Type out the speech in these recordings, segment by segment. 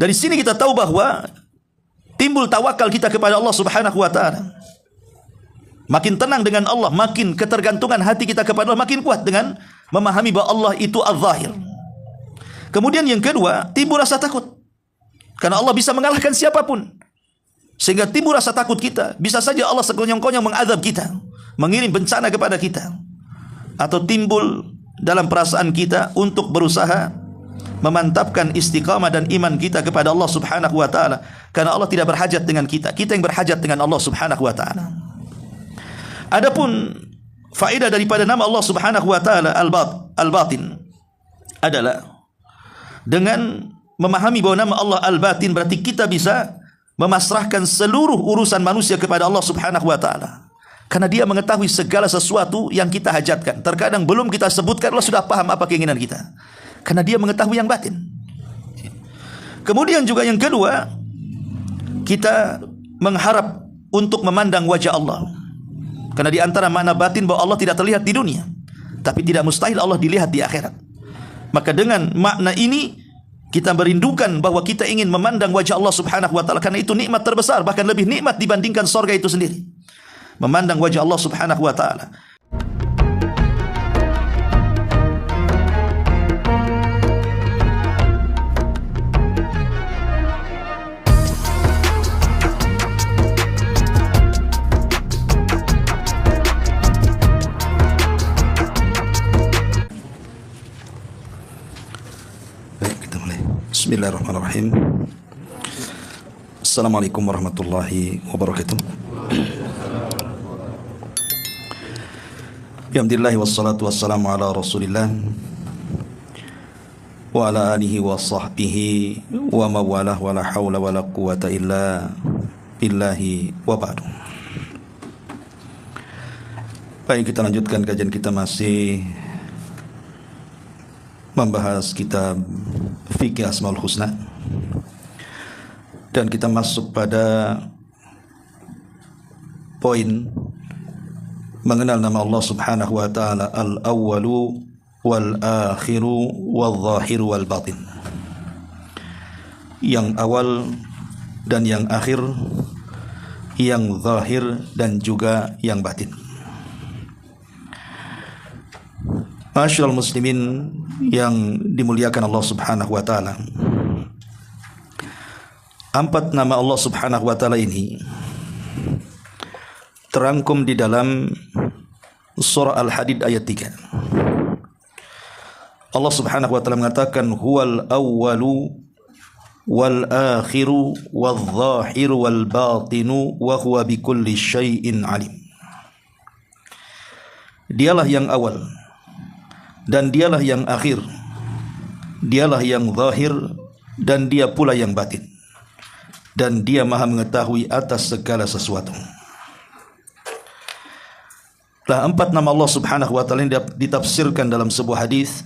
Dari sini kita tahu bahwa timbul tawakal kita kepada Allah Subhanahu wa taala. Makin tenang dengan Allah, makin ketergantungan hati kita kepada Allah makin kuat dengan memahami bahwa Allah itu Az-Zahir. Kemudian yang kedua, timbul rasa takut. Karena Allah bisa mengalahkan siapapun. Sehingga timbul rasa takut kita. Bisa saja Allah sekonyong-konyong mengazab kita, mengirim bencana kepada kita. Atau timbul dalam perasaan kita untuk berusaha memantapkan istiqamah dan iman kita kepada Allah Subhanahu wa taala, karena Allah tidak berhajat dengan kita, kita yang berhajat dengan Allah Subhanahu wa taala. Adapun faedah daripada nama Allah Subhanahu wa taala Al-Batin adalah dengan memahami bahwa nama Allah Al-Batin berarti kita bisa memasrahkan seluruh urusan manusia kepada Allah Subhanahu wa taala. Karena Dia mengetahui segala sesuatu yang kita hajatkan. Terkadang belum kita sebutkan Allah sudah paham apa keinginan kita. Karena Dia mengetahui yang batin. Kemudian juga yang kedua, kita mengharap untuk memandang wajah Allah. Karena di antara makna batin bahwa Allah tidak terlihat di dunia, tapi tidak mustahil Allah dilihat di akhirat. Maka dengan makna ini kita merindukan bahwa kita ingin memandang wajah Allah Subhanahu wa taala, karena itu nikmat terbesar, bahkan lebih nikmat dibandingkan sorga itu sendiri. Memandang wajah Allah Subhanahu wa taala. Bismillahirrahmanirrahim. Assalamualaikum warahmatullahi wabarakatuh. Alhamdulillah wassalatu wassalamu ala Rasulillah wa ala alihi wa sahbihi wa mawalah wa la hawla wa la quwata illa billahi wa ba'du. Baik, kita lanjutkan kajian kita, masih membahas kitab Fikih Asmaul Husna, dan kita masuk pada poin mengenal nama Allah Subhanahu wa taala Al-Awwalu wal Akhiru wal Zahiru wal Batin. Yang awal dan yang akhir, yang zahir dan juga yang batin. Ma'asyiral muslimin yang dimuliakan Allah Subhanahu wa taala. 4 nama Allah Subhanahu wa taala ini terangkum di dalam surah Al-Hadid ayat 3. Allah Subhanahu wa taala mengatakan huwal awwalu wal akhiru wal zahiru wal batinu wa huwa bikulli syai'in alim. Dialah yang awal dan Dialah yang akhir, Dialah yang zahir dan Dia pula yang batin, dan Dia maha mengetahui atas segala sesuatu. 4 nama Allah Subhanahu wa taala ditafsirkan dalam sebuah hadis.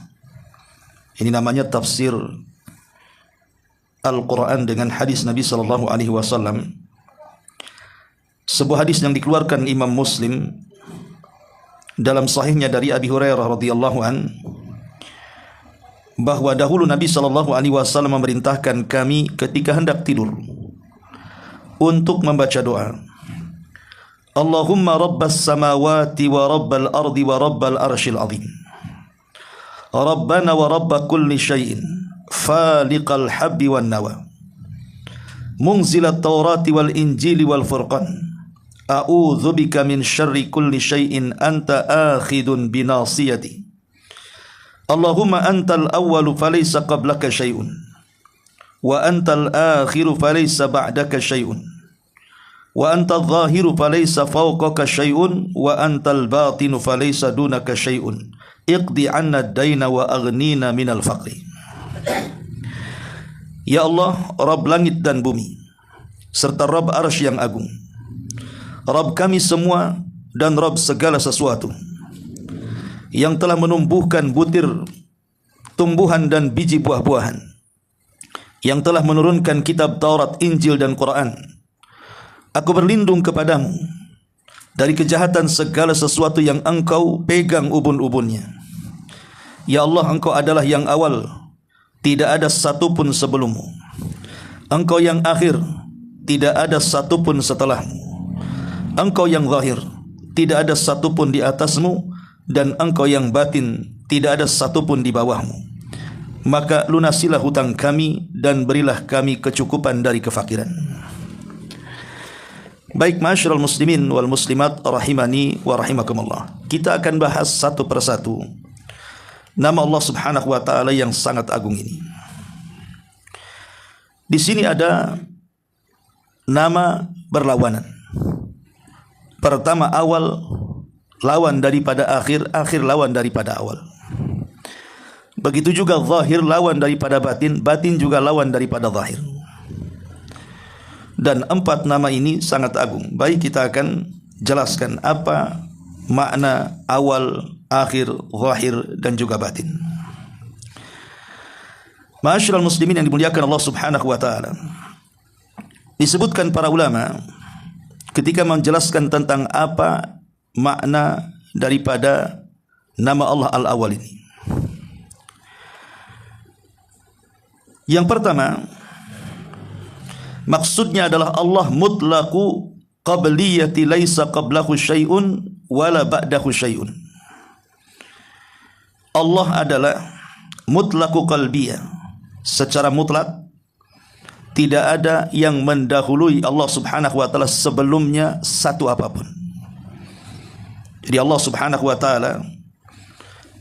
Ini namanya tafsir Al-Quran dengan hadis Nabi sallallahu alaihi wasallam. Sebuah hadis yang dikeluarkan Imam Muslim dalam sahihnya dari Abi Hurairah radhiyallahu an, bahwa dahulu Nabi sallallahu alaihi wasallam memerintahkan kami ketika hendak tidur untuk membaca doa, Allahumma rabbas samawati wa rabbal ardi wa rabbal arshil azim, Rabbana wa rabba kulli syai'in, faliqal habbi wan nawa, munzilat taurati wal injili wal furqan, a'udzu bika min syarri kulli syai'in anta akhidun binasiyati, Allahumma antal awwalu falaysa qablaka syai'un wa antal akhiru falaysa ba'daka syai'un wa antal zahiru falaysa fawqaka syai'un wa antal batinu falaysa dunaka syai'un iqdi 'anna ad-daina wa aghnina minal faqri. Ya Allah, Rabb langit dan bumi serta Rabb arsy yang agung, Rabb kami semua dan Rabb segala sesuatu, yang telah menumbuhkan butir tumbuhan dan biji buah-buahan, yang telah menurunkan kitab Taurat, Injil dan Quran. Aku berlindung kepadamu dari kejahatan segala sesuatu yang engkau pegang ubun-ubunnya. Ya Allah, engkau adalah yang awal, tidak ada satupun sebelummu, Engkau yang akhir, tidak ada satupun setelahmu. Engkau yang zahir, tidak ada satupun di atasmu. Dan engkau yang batin, tidak ada satupun di bawahmu. Maka lunasilah hutang kami dan berilah kami kecukupan dari kefakiran. Baik, ma'asyiral muslimin wal muslimat rahimani wa rahimakumullah. Kita akan bahas satu persatu nama Allah Subhanahu wa taala yang sangat agung ini. Di sini ada nama berlawanan. Pertama awal lawan daripada akhir, akhir lawan daripada awal. Begitu juga zahir lawan daripada batin, batin juga lawan daripada zahir. Dan 4 nama ini sangat agung. Baik, kita akan jelaskan apa makna awal, akhir, zahir dan juga batin. Ma'asyiral muslimin yang dimuliakan Allah Subhanahu wa taala. Disebutkan para ulama ketika menjelaskan tentang apa makna daripada nama Allah Al-Awwal ini. Yang pertama, maksudnya adalah Allah mutlaqu qabliyati laisa qablahu syai'un wala ba'dahu syai'un. Allah adalah mutlaqu qalbiyah, secara mutlak tidak ada yang mendahului Allah Subhanahu wa taala sebelumnya satu apapun. Jadi Allah Subhanahu wa taala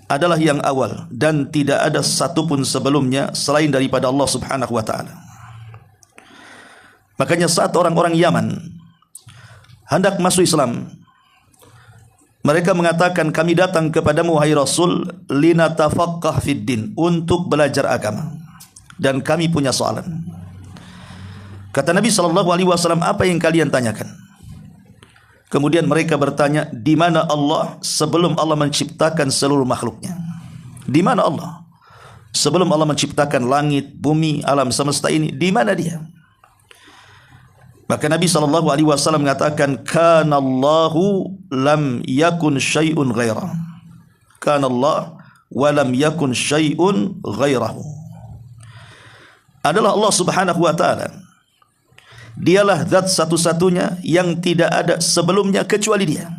adalah yang awal dan tidak ada satupun sebelumnya selain daripada Allah Subhanahu wa taala. Makanya saat orang-orang Yaman hendak masuk Islam, mereka mengatakan, kami datang kepadamu wahai Rasul linatafaqqah fid din, untuk belajar agama, dan kami punya soalan. Kata Nabi SAW, apa yang kalian tanyakan? Kemudian mereka bertanya, di mana Allah sebelum Allah menciptakan seluruh makhluknya? Di mana Allah sebelum Allah menciptakan langit, bumi, alam semesta ini? Di mana dia? Maka Nabi SAW mengatakan, kana Allahu lam yakun syai'un ghairah. Kana Allah wa lam yakun syai'un ghairahu. Adalah Allah Subhanahu wa taala. Dialah zat satu-satunya yang tidak ada sebelumnya kecuali dia.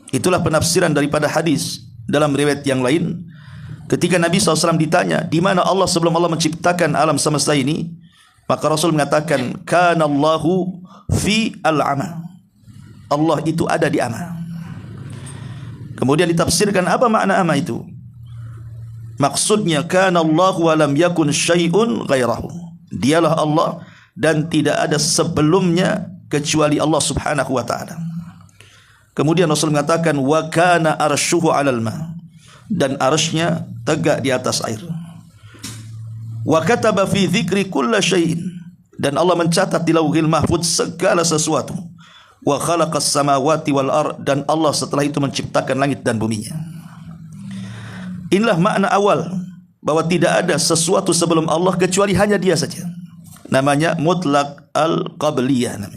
Itulah penafsiran daripada hadis dalam riwayat yang lain. Ketika Nabi SAW ditanya, di mana Allah sebelum Allah menciptakan alam semesta ini? Maka Rasul mengatakan, kana Allahu fi al-ama. Allah itu ada di ama. Kemudian ditafsirkan apa makna ama itu? Maksudnya, kana Allahu wa lam yakun syai'un ghairahu. Dialah Allah dan tidak ada sebelumnya kecuali Allah Subhanahu wa taala. Kemudian Rasul mengatakan, wa kana arsyuhu 'alal ma, dan arsy-Nya tegak di atas air. Wa kataba fi dzikri kulla syai'in, dan Allah mencatat di Lauhil Mahfuz segala sesuatu. Wa khalaqas samawati wal ard, dan Allah setelah itu menciptakan langit dan buminya. Inilah makna awal, bahwa tidak ada sesuatu sebelum Allah kecuali hanya Dia saja. Namanya mutlaq al-qabliyah.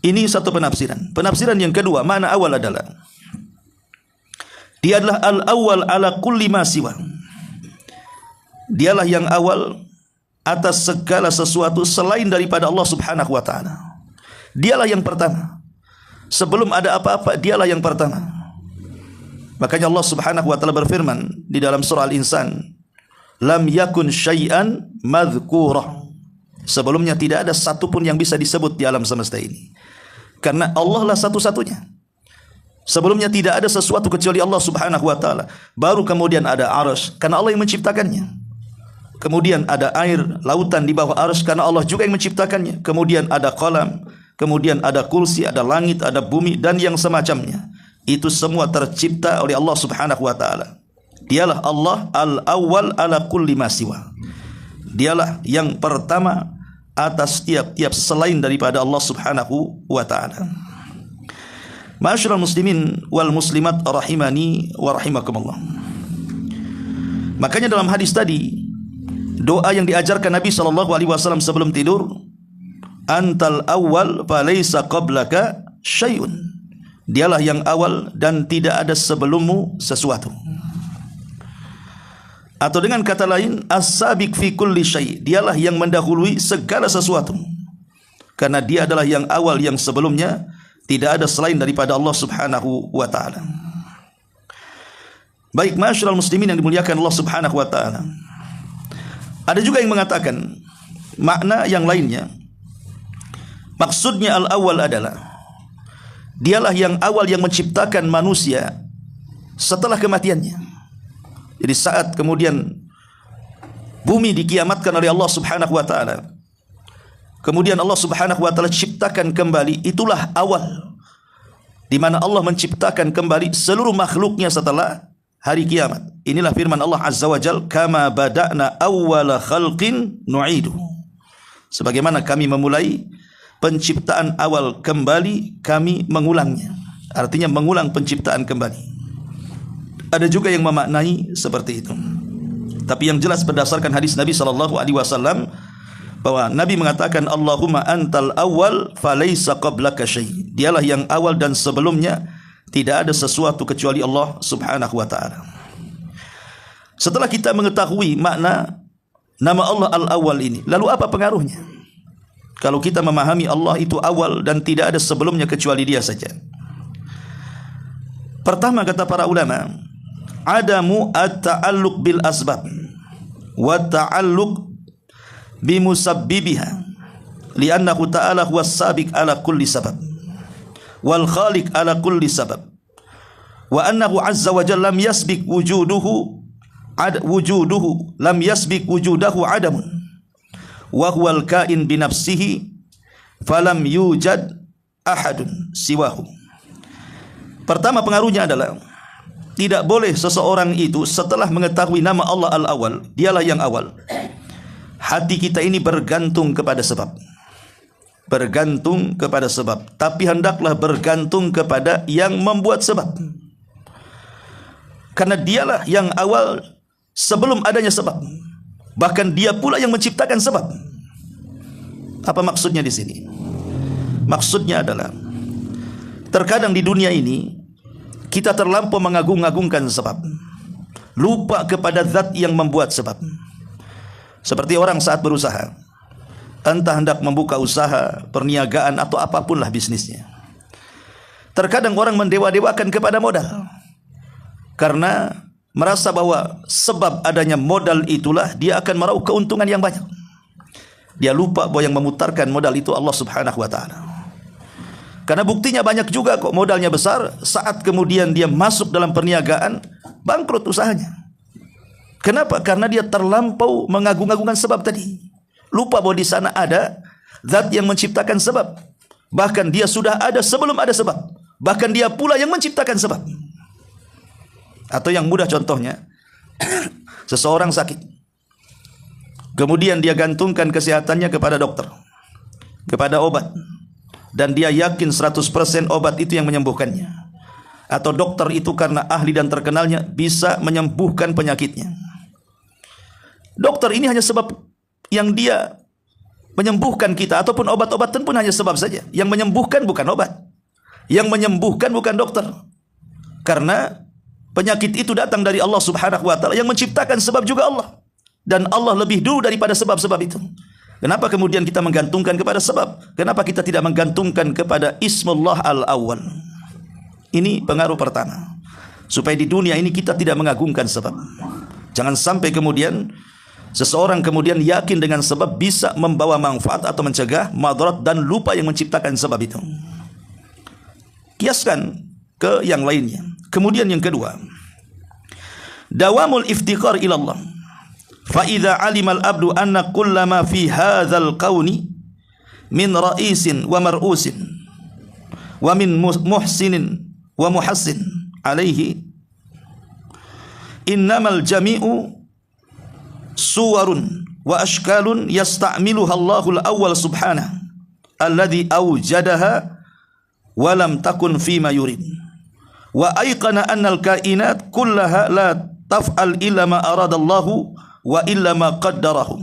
Ini satu penafsiran. Penafsiran yang kedua, makna awal adalah Dia adalah al-awwal ala kulli ma siwa. Dialah yang awal atas segala sesuatu selain daripada Allah Subhanahu wa taala. Dialah yang pertama. Sebelum ada apa-apa, Dialah yang pertama. Makanya Allah Subhanahu wa taala berfirman di dalam surah Al-Insan, lam yakun syai'an madhkurah. Sebelumnya tidak ada satupun yang bisa disebut di alam semesta ini, karena Allah lah satu-satunya. Sebelumnya tidak ada sesuatu kecuali Allah Subhanahu wa taala. Baru kemudian ada arsy, karena Allah yang menciptakannya. Kemudian ada air, lautan di bawah arsy, karena Allah juga yang menciptakannya. Kemudian ada qalam, kemudian ada kursi, ada langit, ada bumi, dan yang semacamnya. Itu semua tercipta oleh Allah Subhanahu wa taala. Dialah Allah al-awwal ala kulli ma siwa. Dialah yang pertama atas tiap-tiap selain daripada Allah Subhanahu wa taala. Ma'asyiral muslimin wal muslimat rahimani wa rahimakumullah. Makanya dalam hadis tadi, doa yang diajarkan Nabi SAW sebelum tidur, antal awwal falaysa qablaka syai'un. Dialah yang awal dan tidak ada sebelummu sesuatu. Atau dengan kata lain, as-sabiq fi kulli syai', dialah yang mendahului segala sesuatu. Karena dia adalah yang awal, yang sebelumnya tidak ada selain daripada Allah Subhanahu wa taala. Baik, ma'asyiral muslimin yang dimuliakan Allah Subhanahu wa taala. Ada juga yang mengatakan makna yang lainnya. Maksudnya al-awwal adalah dialah yang awal yang menciptakan manusia setelah kematiannya. Jadi saat kemudian bumi dikiamatkan oleh Allah Subhanahu wa taala, kemudian Allah Subhanahu wa taala ciptakan kembali, itulah awal di mana Allah menciptakan kembali seluruh makhluknya setelah hari kiamat. Inilah firman Allah Azza wa Jalla, kama bada'na awwala khalqin nu'idu. Sebagaimana kami memulai penciptaan awal kembali, kami mengulangnya. Artinya mengulang penciptaan kembali. Ada juga yang memaknai seperti itu. Tapi yang jelas berdasarkan hadis Nabi SAW bahwa Nabi mengatakan, Allahumma antal awal falaysa qablaka syai'. Dialah yang awal dan sebelumnya tidak ada sesuatu kecuali Allah Subhanahu wa taala. Setelah kita mengetahui makna nama Allah Al-Awwal ini, lalu apa pengaruhnya? Kalau kita memahami Allah itu awal dan tidak ada sebelumnya kecuali Dia saja. Pertama, kata para ulama, adamu at-ta'alluq bil asbab wa ta'alluq bi musabbibiha, li'annahu ta'ala huwa as-sabiq ala kulli sabab wal khaliq ala kulli sabab, wa annahu azza wa jalla lam yasbiq wujuduhu lam yasbiq wujudahu adamun wa huwal kain bi nafsihi falam yujad ahadun siwahu. Pertama, pengaruhnya adalah tidak boleh seseorang itu setelah mengetahui nama Allah Al-Awwal, dialah yang awal, hati kita ini bergantung kepada sebab. Bergantung kepada sebab, tapi hendaklah bergantung kepada yang membuat sebab. Karena dialah yang awal sebelum adanya sebab. Bahkan dia pula yang menciptakan sebab. Apa maksudnya di sini? Maksudnya adalah terkadang di dunia ini kita terlampau mengagung-agungkan sebab, lupa kepada zat yang membuat sebab. Seperti orang saat berusaha, entah hendak membuka usaha, perniagaan atau apapunlah bisnisnya. Terkadang orang mendewa-dewakan kepada modal, karena merasa bahwa sebab adanya modal itulah dia akan meraup keuntungan yang banyak. Dia lupa bahwa yang memutarkan modal itu Allah Subhanahu wa taala. Karena buktinya banyak juga kok modalnya besar, saat kemudian dia masuk dalam perniagaan, bangkrut usahanya. Kenapa? Karena dia terlampau mengagung-agungkan sebab tadi. Lupa bahwa di sana ada zat yang menciptakan sebab. Bahkan dia sudah ada sebelum ada sebab. Bahkan dia pula yang menciptakan sebab. Atau yang mudah contohnya, seseorang sakit, kemudian dia gantungkan kesehatannya kepada dokter, kepada obat, dan dia yakin 100% obat itu yang menyembuhkannya, atau dokter itu karena ahli dan terkenalnya bisa menyembuhkan penyakitnya. Dokter ini hanya sebab yang dia menyembuhkan kita, ataupun obat-obatan pun hanya sebab saja. Yang menyembuhkan bukan obat, yang menyembuhkan bukan dokter. Karena penyakit itu datang dari Allah Subhanahu wa taala, yang menciptakan sebab juga Allah. Dan Allah lebih dulu daripada sebab-sebab itu. Kenapa kemudian kita menggantungkan kepada sebab? Kenapa kita tidak menggantungkan kepada Ismullah Al-Awwal? Ini pengaruh pertama, supaya di dunia ini kita tidak mengagungkan sebab. Jangan sampai kemudian seseorang kemudian yakin dengan sebab bisa membawa manfaat atau mencegah madarat dan lupa yang menciptakan sebab itu. Kiaskan ke yang lainnya. Kemudian yang kedua, dawamul iftiqar ila Allah. Fa idza alimal abdu anna kullama fi hadzal qauni min ra'isin wa mar'usin wa min muhsinin wa muhassin alaihi innamal jami'u suwarun wa ashkalun yasta'miluha Allahul awwal subhanahu alladhi awjadaha wa lam takun fima yurid wa ayqana annal kainat kullaha la taf'al illa ma aradallahu wa illa ma qaddarahu.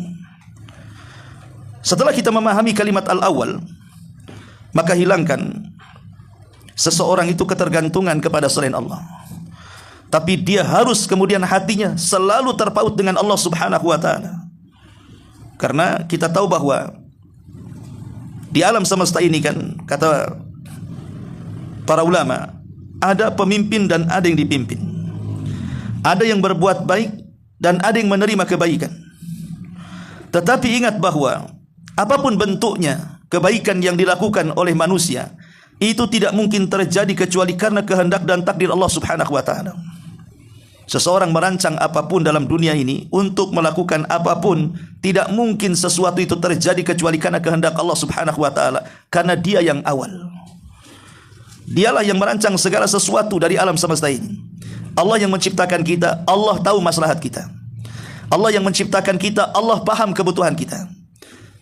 Setelah kita memahami kalimat al-awwal, maka hilangkan seseorang itu ketergantungan kepada selain Allah. tapi dia harus kemudian hatinya selalu terpaut dengan Allah Subhanahu wa taala. Karena kita tahu bahwa di alam semesta ini kan, kata para ulama, ada pemimpin dan ada yang dipimpin. Ada yang berbuat baik dan ada yang menerima kebaikan. Tetapi ingat bahwa apapun bentuknya kebaikan yang dilakukan oleh manusia, itu tidak mungkin terjadi kecuali karena kehendak dan takdir Allah Subhanahu wa taala. Seseorang merancang apapun dalam dunia ini untuk melakukan apapun, tidak mungkin sesuatu itu terjadi kecuali karena kehendak Allah Subhanahu wa taala, karena Dia yang awal. Dialah yang merancang segala sesuatu dari alam semesta ini. Allah yang menciptakan kita, Allah tahu maslahat kita. Allah yang menciptakan kita, Allah paham kebutuhan kita.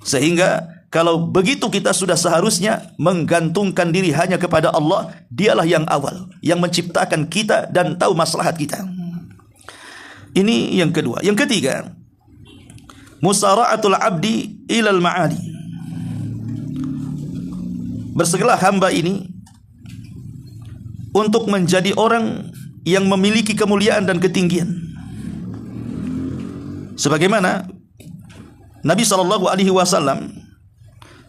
Sehingga kalau begitu kita sudah seharusnya menggantungkan diri hanya kepada Allah. Dialah yang awal, yang menciptakan kita dan tahu maslahat kita. Ini yang kedua. Yang ketiga, musara'atul abdi ilal ma'ali. Bersegeralah hamba ini untuk menjadi orang yang memiliki kemuliaan dan ketinggian. Sebagaimana Nabi SAW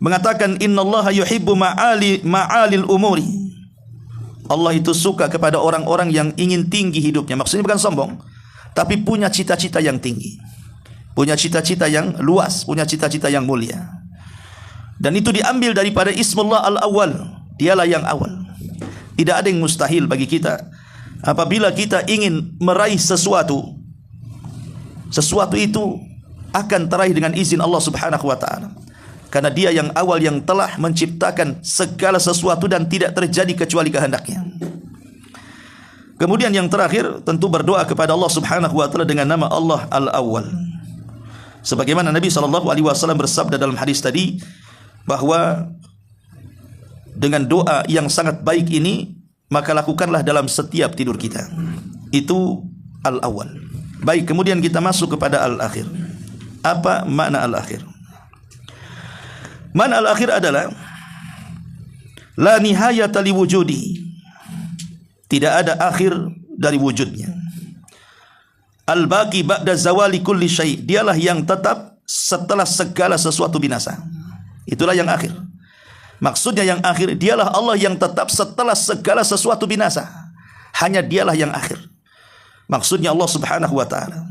mengatakan, innallaha yuhibbu ma'alil umuri. Allah itu suka kepada orang-orang yang ingin tinggi hidupnya. Maksudnya bukan sombong, tapi punya cita-cita yang tinggi, punya cita-cita yang luas, punya cita-cita yang mulia. Dan itu diambil daripada Ismullah al-awwal. Dialah yang awal. Tidak ada yang mustahil bagi kita. Apabila kita ingin meraih sesuatu itu akan teraih dengan izin Allah Subhanahu wa taala. Karena Dia yang awal, yang telah menciptakan segala sesuatu dan tidak terjadi kecuali kehendaknya. Kemudian yang terakhir, tentu berdoa kepada Allah Subhanahu wa taala dengan nama Allah Al-Awwal. Sebagaimana Nabi SAW bersabda dalam hadis tadi, bahwa dengan doa yang sangat baik ini, maka lakukanlah dalam setiap tidur kita. Itu Al-Awwal. Baik, kemudian kita masuk kepada Al-Akhir. Apa makna Al-Akhir? Makna Al-Akhir adalah la nihayata li wujudi. Tidak ada akhir dari wujudnya. Al-baqi ba'da zawali kulli syai'. Dialah yang tetap setelah segala sesuatu binasa. Itulah yang akhir. Maksudnya yang akhir, Dialah Allah yang tetap setelah segala sesuatu binasa. Hanya Dialah yang akhir. Maksudnya Allah Subhanahu wa taala.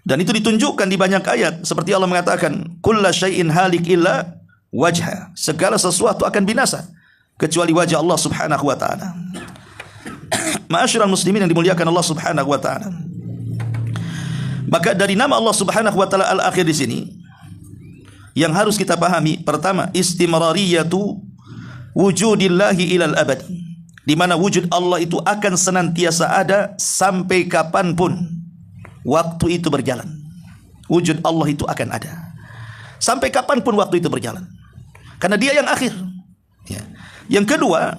Dan itu ditunjukkan di banyak ayat, seperti Allah mengatakan, kullu syai'in halik illa wajha. Segala sesuatu akan binasa kecuali wajah Allah Subhanahu wa taala. Ma'asyiral muslimin yang dimuliakan Allah Subhanahu wa taala. Maka dari nama Allah Subhanahu wa taala Al-Akhir di sini yang harus kita pahami, pertama, istimrariyatu wujudillahi ilal abad. Di mana wujud Allah itu akan senantiasa ada sampai kapanpun waktu itu berjalan. Wujud Allah itu akan ada sampai kapanpun waktu itu berjalan, karena Dia yang akhir. Ya. Yang kedua,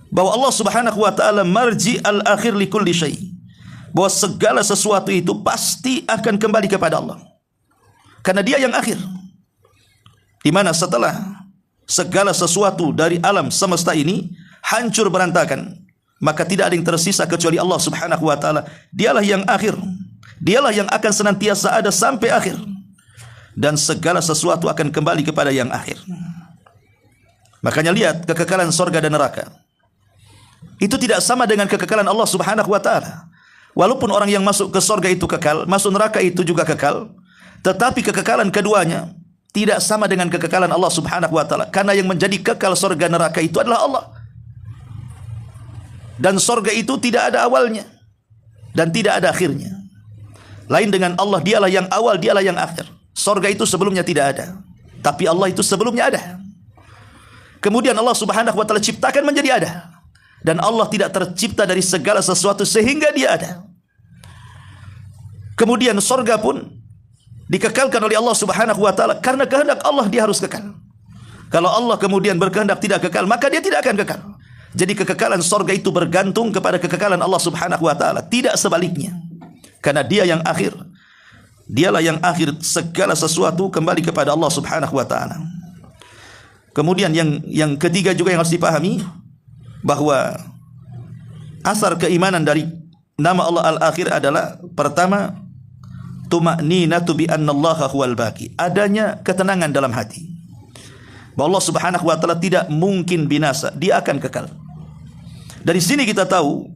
bahwa Allah Subhanahu wa taala marji al-akhir li kulli syai'. Bahwa segala sesuatu itu pasti akan kembali kepada Allah. Karena Dia yang akhir. Di mana setelah segala sesuatu dari alam semesta ini hancur berantakan, maka tidak ada yang tersisa kecuali Allah Subhanahu wa taala. Dialah yang akhir. Dialah yang akan senantiasa ada sampai akhir. Dan segala sesuatu akan kembali kepada yang akhir. Makanya lihat kekekalan sorga dan neraka. Itu tidak sama dengan kekekalan Allah Subhanahu wa taala. Walaupun orang yang masuk ke sorga itu kekal, masuk neraka itu juga kekal, tetapi kekekalan keduanya tidak sama dengan kekekalan Allah Subhanahu wa taala. Karena yang menjadi kekal sorga neraka itu adalah Allah. Dan sorga itu tidak ada awalnya dan tidak ada akhirnya. Lain dengan Allah, Dialah yang awal, Dialah yang akhir. Sorga itu sebelumnya tidak ada, tapi Allah itu sebelumnya ada. Kemudian Allah Subhanahu wa taala ciptakan menjadi ada. Dan Allah tidak tercipta dari segala sesuatu sehingga Dia ada. Kemudian sorga pun dikekalkan oleh Allah Subhanahu wa taala karena kehendak Allah Dia harus kekal. Kalau Allah kemudian berkehendak tidak kekal, maka Dia tidak akan kekal. Jadi kekekalan sorga itu bergantung kepada kekekalan Allah Subhanahu wa taala, tidak sebaliknya. Karena Dia yang akhir. Dialah yang akhir, segala sesuatu kembali kepada Allah Subhanahu wa taala. Kemudian yang ketiga juga yang harus dipahami, bahwa asar keimanan dari nama Allah Al-Akhir adalah pertama, tuma'ninatu bi annallaha huwal baqi, adanya ketenangan dalam hati bahwa Allah Subhanahu wa taala tidak mungkin binasa, dia akan kekal. Dari sini kita tahu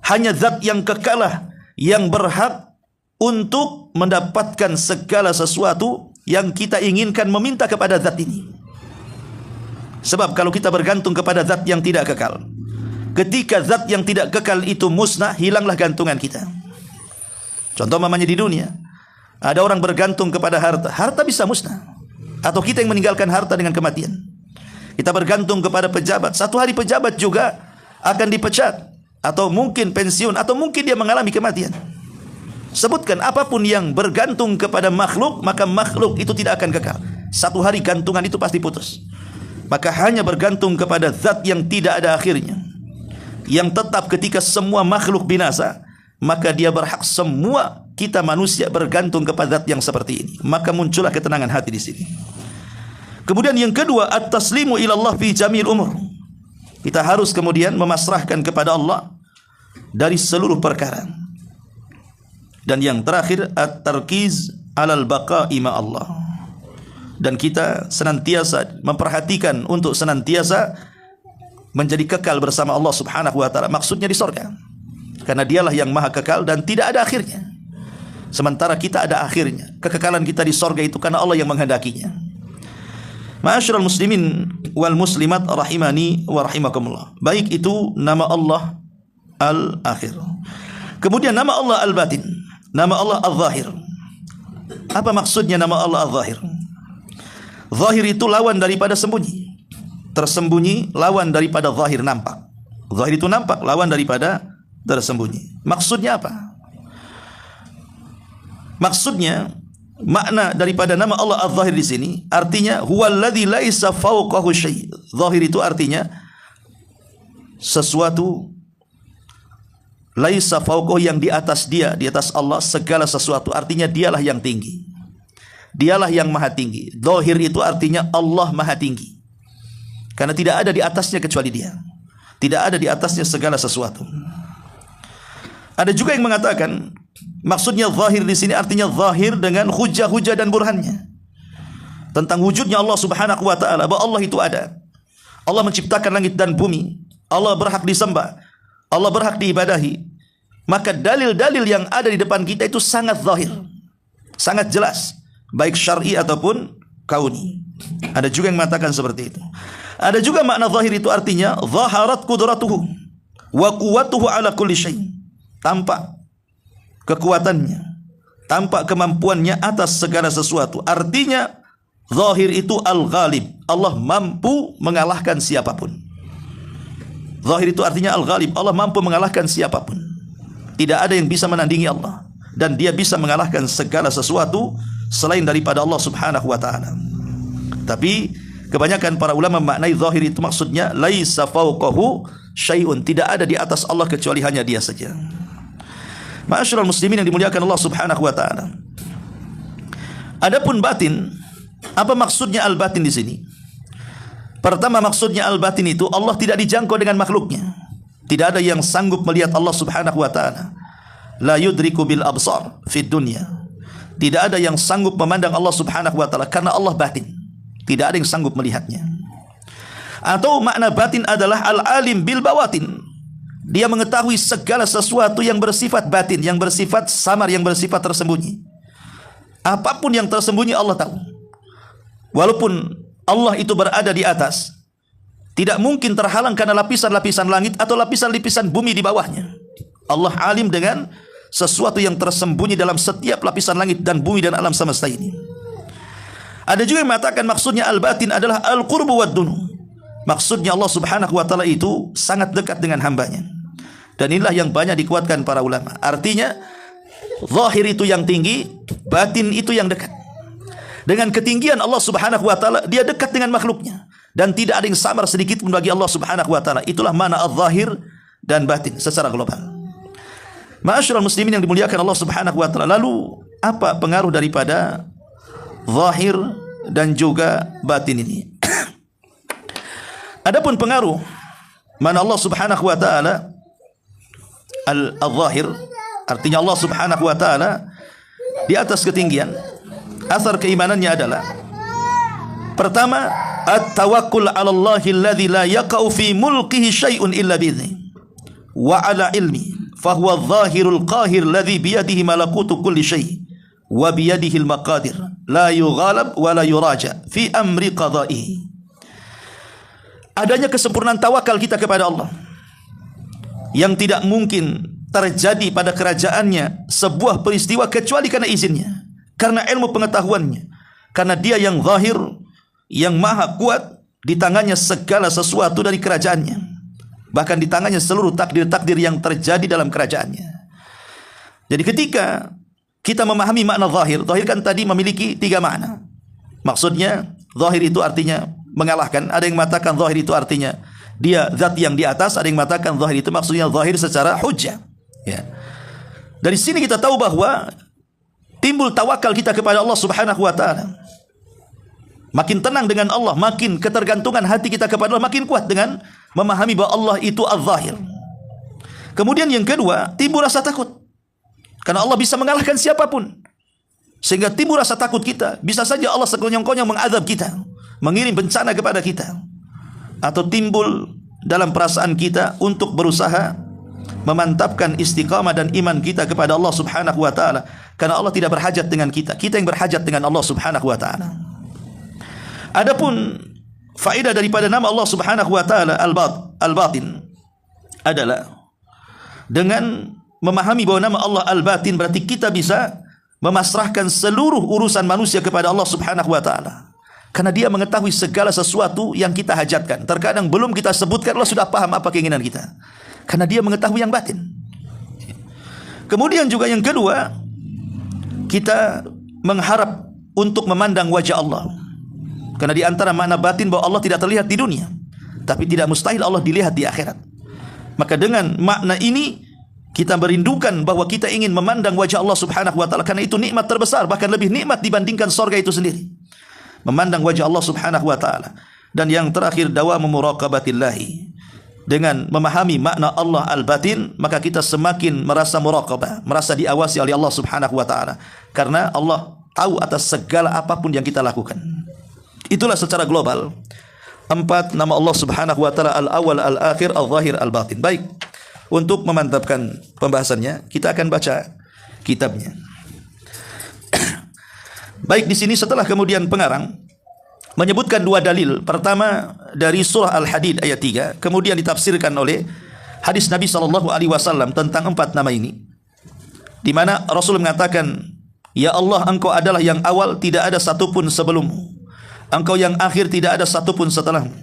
hanya zat yang kekalah yang berhak untuk mendapatkan segala sesuatu yang kita inginkan, meminta kepada zat ini. Sebab kalau kita bergantung kepada zat yang tidak kekal, ketika zat yang tidak kekal itu musnah, hilanglah gantungan kita. Contoh mamanya di dunia, ada orang bergantung kepada harta, harta bisa musnah. Atau kita yang meninggalkan harta dengan kematian. Kita bergantung kepada pejabat, satu hari pejabat juga akan dipecat, atau mungkin pensiun, atau mungkin dia mengalami kematian. Sebutkan apapun yang bergantung kepada makhluk, maka makhluk itu tidak akan kekal. Satu hari gantungan itu pasti putus. Maka hanya bergantung kepada zat yang tidak ada akhirnya, yang tetap ketika semua makhluk binasa, maka dia berhak semua kita manusia bergantung kepada zat yang seperti ini. Maka muncullah ketenangan hati di sini. Kemudian yang kedua, at-taslimu ilallah fi jamil umur. Kita harus kemudian memasrahkan kepada Allah dari seluruh perkara. Dan yang terakhir, at-tarkiz alal baqa'i ma Allah. Dan kita senantiasa memperhatikan untuk senantiasa menjadi kekal bersama Allah Subhanahu wa taala. Maksudnya di surga. Karena dialah yang maha kekal dan tidak ada akhirnya. Sementara kita ada akhirnya. Kekekalan kita di surga itu karena Allah yang menghendakinya. Ma'asyiral muslimin wal muslimat rahimani wa rahimakumullah. Baik itu nama Allah Al-Akhir. Kemudian nama Allah Al-Batin, nama Allah Al-Zahir. Apa maksudnya nama Allah Al-Zahir? Zahir itu lawan daripada sembunyi. Tersembunyi lawan daripada zahir, nampak. Zahir itu nampak, lawan daripada tersembunyi. Maksudnya apa? Maksudnya, makna daripada nama Allah Al-Zahir di sini artinya huwallazi laisa fawqahu syai'. Zahir itu artinya sesuatu laisa fawqahu, yang di atas dia, di atas Allah segala sesuatu. Artinya dialah yang tinggi. Dialah yang maha tinggi. Zahir itu artinya Allah maha tinggi. Karena tidak ada di atasnya kecuali dia. Tidak ada di atasnya segala sesuatu. Ada juga yang mengatakan maksudnya zahir di sini artinya zahir dengan hujah-hujah dan burhannya tentang wujudnya Allah Subhanahu wa taala, bahwa Allah itu ada. Allah menciptakan langit dan bumi. Allah berhak disembah. Allah berhak diibadahi. Maka dalil-dalil yang ada di depan kita itu sangat zahir, sangat jelas, baik syar'i ataupun kauni. Ada juga yang mengatakan seperti itu. Ada juga makna zahir itu artinya zaharat qudratuhu wa quwwatuhu ala kulli syai'. Tampak kekuatannya, tampak kemampuannya atas segala sesuatu. Artinya zahir itu al-ghalib. Allah mampu mengalahkan siapapun. Zahir itu artinya al-ghalib. Allah mampu mengalahkan siapapun. Tidak ada yang bisa menandingi Allah. Dan dia bisa mengalahkan segala sesuatu selain daripada Allah Subhanahu wa ta'ala. Tapi kebanyakan para ulama memaknai zahir itu maksudnya laisa fawqahu syai'un. Tidak ada di atas Allah kecuali hanya dia saja. Ma'asyiral muslimin yang dimuliakan Allah Subhanahu wa taala. Adapun batin, apa maksudnya al-batin di sini? Pertama, maksudnya al-batin itu Allah tidak dijangkau dengan makhluknya. Tidak ada yang sanggup melihat Allah Subhanahu wa taala. La yudriku bil absar fid dunya. Tidak ada yang sanggup memandang Allah Subhanahu wa taala karena Allah batin. Tidak ada yang sanggup melihatnya. Atau makna batin adalah al-alim bil bawatin. Dia mengetahui segala sesuatu yang bersifat batin, yang bersifat samar, yang bersifat tersembunyi. Apapun yang tersembunyi Allah tahu. Walaupun Allah itu berada di atas, tidak mungkin terhalang karena lapisan-lapisan langit atau lapisan-lapisan bumi di bawahnya. Allah alim dengan sesuatu yang tersembunyi dalam setiap lapisan langit dan bumi dan alam semesta ini. Ada juga yang mengatakan maksudnya al-batin adalah al-qurbu wad dunu. Maksudnya Allah Subhanahu wa taala itu sangat dekat dengan hambanya. Dan inilah yang banyak dikuatkan para ulama. Artinya zahir itu yang tinggi, batin itu yang dekat. Dengan ketinggian Allah Subhanahu wa taala, dia dekat dengan makhluknya dan tidak ada yang samar sedikit pun bagi Allah Subhanahu wa taala. Itulah makna al-zahir dan batin secara global. Ma'asyiral muslimin yang dimuliakan Allah Subhanahu wa taala. Lalu apa pengaruh daripada zahir dan juga batin ini? Adapun pengaruh mana Allah Subhanahu wa taala al-zahir, artinya Allah subhanahu wa ta'ala di atas ketinggian. Asar keimanannya adalah, pertama, at-tawakkul 'ala Allahi alladzi la yaqa'u fi mulkihi syai'un illa bi'idznih wa 'ala ilmi fa huwa adh-dhahirul qahir alladzi bi yadihi malakutu kulli syai' wa bi yadihi al-maqadir la yughalab wa la yuraja fi amri qada'ihi. Adanya kesempurnaan tawakal kita kepada Allah yang tidak mungkin terjadi pada kerajaannya sebuah peristiwa kecuali karena izinnya, karena ilmu pengetahuannya, karena dia yang zahir, yang maha kuat, di tangannya segala sesuatu dari kerajaannya, bahkan di tangannya seluruh takdir-takdir yang terjadi dalam kerajaannya. Jadi ketika kita memahami makna zahir, zahir kan tadi memiliki 3 makna. Maksudnya zahir itu artinya mengalahkan. Ada yang mengatakan zahir itu artinya dia zat yang di atas, ada yang mengatakan zahir itu maksudnya zahir secara hujjah. Ya. Dari sini kita tahu bahwa timbul tawakal kita kepada Allah subhanahu wa ta'ala. Makin tenang dengan Allah, makin ketergantungan hati kita kepada Allah makin kuat dengan memahami bahwa Allah itu az-zahir. Kemudian yang kedua, timbul rasa takut. Karena Allah bisa mengalahkan siapapun. Sehingga timbul rasa takut kita. Bisa saja Allah sekonyong-konyong mengazab kita, mengirim bencana kepada kita, atau timbul dalam perasaan kita untuk berusaha memantapkan istiqamah dan iman kita kepada Allah subhanahu wa ta'ala. Karena Allah tidak berhajat dengan kita, kita yang berhajat dengan Allah subhanahu wa ta'ala. Adapun faedah daripada nama Allah subhanahu wa ta'ala al-batin adalah dengan memahami bahwa nama Allah al-batin berarti kita bisa memasrahkan seluruh urusan manusia kepada Allah subhanahu wa ta'ala. Karena dia mengetahui segala sesuatu yang kita hajatkan. Terkadang belum kita sebutkan Allah sudah paham apa keinginan kita. Karena dia mengetahui yang batin. Kemudian juga yang kedua, kita mengharap untuk memandang wajah Allah. Karena di antara makna batin bahwa Allah tidak terlihat di dunia, tapi tidak mustahil Allah dilihat di akhirat. Maka dengan makna ini kita merindukan bahwa kita ingin memandang wajah Allah subhanahu wa ta'ala. Karena itu nikmat terbesar, bahkan lebih nikmat dibandingkan sorga itu sendiri. Memandang wajah Allah subhanahu wa ta'ala. Dan yang terakhir, dawamu muraqabatillahi. Dengan memahami makna Allah al-batin, maka kita semakin merasa muraqabah, merasa diawasi oleh Allah subhanahu wa ta'ala. Karena Allah tahu atas segala apapun yang kita lakukan. Itulah secara global 4 nama Allah subhanahu wa ta'ala, al-awwal, al-akhir, al-zahir, al-batin. Baik, untuk memantapkan pembahasannya, kita akan baca kitabnya. Baik, di sini setelah kemudian pengarang menyebutkan 2 dalil. Pertama dari surah Al-Hadid ayat 3, kemudian ditafsirkan oleh hadis Nabi SAW tentang 4 nama ini, di mana Rasul mengatakan, "Ya Allah, Engkau adalah yang awal, tidak ada satupun sebelummu. Engkau yang akhir, tidak ada satupun setelahmu.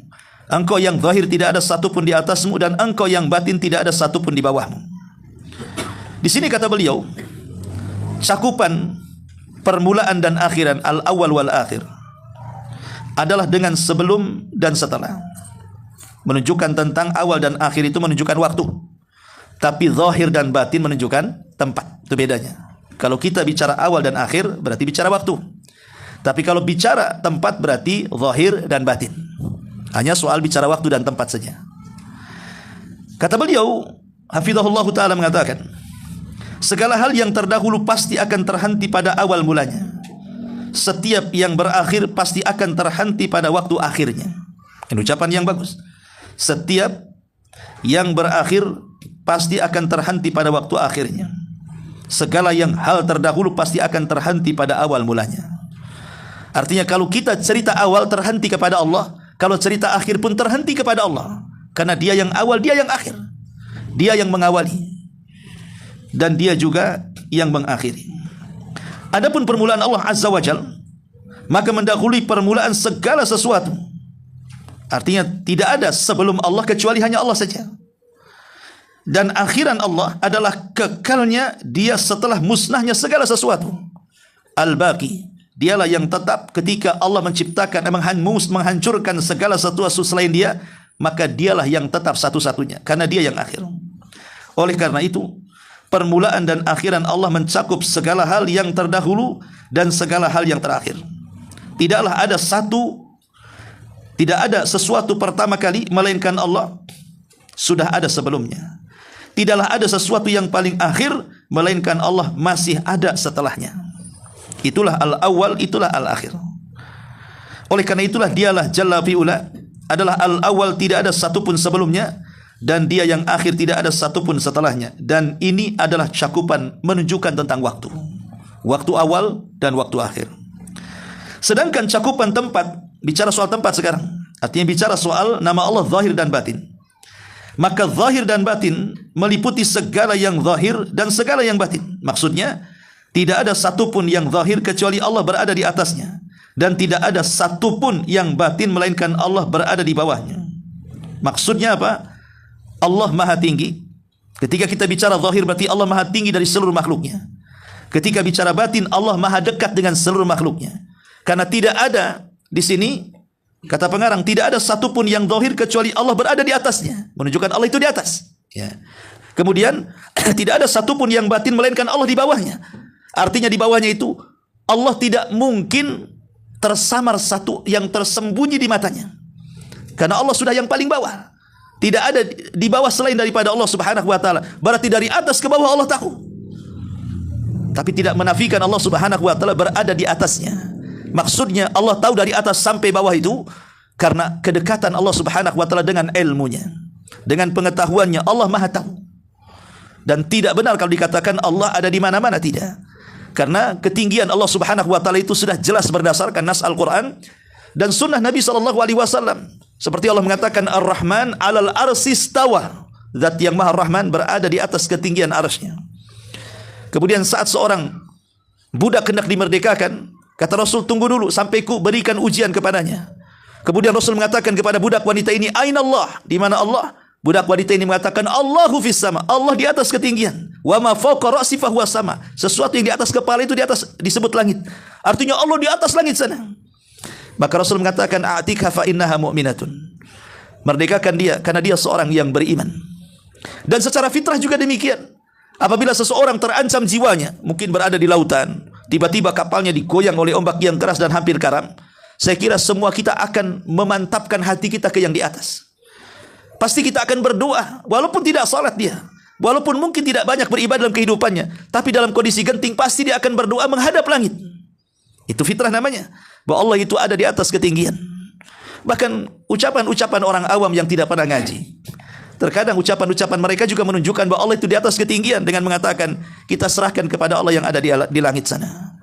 Engkau yang zahir, tidak ada satupun di atasmu, dan Engkau yang batin, tidak ada satupun di bawahmu." Di sini kata beliau, cakupan permulaan dan akhiran, al-awwal wal akhir, adalah dengan sebelum dan setelah. Menunjukkan tentang awal dan akhir itu menunjukkan waktu. Tapi zahir dan batin menunjukkan tempat. Itu bedanya. Kalau kita bicara awal dan akhir berarti bicara waktu. Tapi kalau bicara tempat berarti zahir dan batin. Hanya soal bicara waktu dan tempat saja. Kata beliau, hafizahullah ta'ala, mengatakan, segala hal yang terdahulu pasti akan terhenti pada awal mulanya. Setiap yang berakhir pasti akan terhenti pada waktu akhirnya. Ini ucapan yang bagus. Setiap yang berakhir pasti akan terhenti pada waktu akhirnya. Segala yang hal terdahulu pasti akan terhenti pada awal mulanya. Artinya kalau kita cerita awal terhenti kepada Allah, kalau cerita akhir pun terhenti kepada Allah. Karena dia yang awal, dia yang akhir. Dia yang mengawali, dan dia juga yang mengakhiri. Adapun permulaan Allah Azza wa Jal, maka mendahului permulaan segala sesuatu. Artinya tidak ada sebelum Allah kecuali hanya Allah saja. Dan akhiran Allah adalah kekalnya dia setelah musnahnya segala sesuatu. Al-Baqi, dialah yang tetap ketika Allah menciptakan, menghancurkan segala sesuatu selain dia, maka dialah yang tetap satu-satunya, karena dia yang akhir. Oleh karena itu, permulaan dan akhiran Allah mencakup segala hal yang terdahulu dan segala hal yang terakhir. Tidak ada sesuatu pertama kali, melainkan Allah sudah ada sebelumnya. tidaklah ada sesuatu yang paling akhir melainkan Allah masih ada setelahnya. Itulah al-awwal, itulah al-akhir. Oleh karena itulah dialah Jalla fi'ula adalah al-awwal, tidak ada satupun sebelumnya, dan dia yang akhir, tidak ada satupun setelahnya. Dan ini adalah cakupan menunjukkan tentang waktu. Waktu awal dan waktu akhir. Sedangkan cakupan tempat, bicara soal tempat sekarang, artinya bicara soal nama Allah zahir dan batin. Maka zahir dan batin meliputi segala yang zahir dan segala yang batin. Maksudnya, tidak ada satupun yang zahir kecuali Allah berada di atasnya, dan tidak ada satupun yang batin melainkan Allah berada di bawahnya. Maksudnya apa? Allah maha tinggi. Ketika kita bicara zahir, berarti Allah maha tinggi dari seluruh makhluknya. Ketika bicara batin, Allah maha dekat dengan seluruh makhluknya. Karena tidak ada di sini, kata pengarang, tidak ada satupun yang zahir kecuali Allah berada di atasnya, menunjukkan Allah itu di atas. Ya. Kemudian tidak ada satupun yang batin melainkan Allah di bawahnya. Artinya di bawahnya itu Allah tidak mungkin tersamar satu yang tersembunyi di matanya. Karena Allah sudah yang paling bawah. Tidak ada di bawah selain daripada Allah Subhanahu wa taala. Berarti dari atas ke bawah Allah tahu. Tapi tidak menafikan Allah Subhanahu wa taala berada di atasnya. Maksudnya Allah tahu dari atas sampai bawah itu karena kedekatan Allah Subhanahu wa taala dengan ilmunya, dengan pengetahuannya. Allah maha tahu. Dan tidak benar kalau dikatakan Allah ada di mana-mana, tidak. Karena ketinggian Allah Subhanahu wa taala itu sudah jelas berdasarkan nas Al-Qur'an dan sunnah Nabi sallallahu alaihi wasallam. Seperti Allah mengatakan Ar-Rahman 'alal arsy istawa. Zat yang Maha Rahman berada di atas ketinggian arsy-Nya. Kemudian saat seorang budak hendak dimerdekakan, kata Rasul, tunggu dulu sampai ku berikan ujian kepadanya. Kemudian Rasul mengatakan kepada budak wanita ini, Aina Allah? Di mana Allah? Budak wanita ini mengatakan, Allahu fis sama. Allah di atas ketinggian. Wa ma fawqa ra'si fa huwa sama. Sesuatu yang di atas kepala itu di atas disebut langit. Artinya Allah di atas langit sana. Maka Rasul mengatakan, A'tikha fa innaha mu'minatun. Merdekakan dia karena dia seorang yang beriman. Dan secara fitrah juga demikian. Apabila seseorang terancam jiwanya, mungkin berada di lautan, tiba-tiba kapalnya digoyang oleh ombak yang keras dan hampir karam, saya kira semua kita akan memantapkan hati kita ke yang di atas. Pasti kita akan berdoa, walaupun tidak salat dia, walaupun mungkin tidak banyak beribadah dalam kehidupannya, tapi dalam kondisi genting pasti dia akan berdoa menghadap langit. Itu fitrah namanya, bahwa Allah itu ada di atas ketinggian. Bahkan ucapan-ucapan orang awam yang tidak pernah ngaji, terkadang ucapan-ucapan mereka juga menunjukkan bahwa Allah itu di atas ketinggian dengan mengatakan, kita serahkan kepada Allah yang ada di langit sana.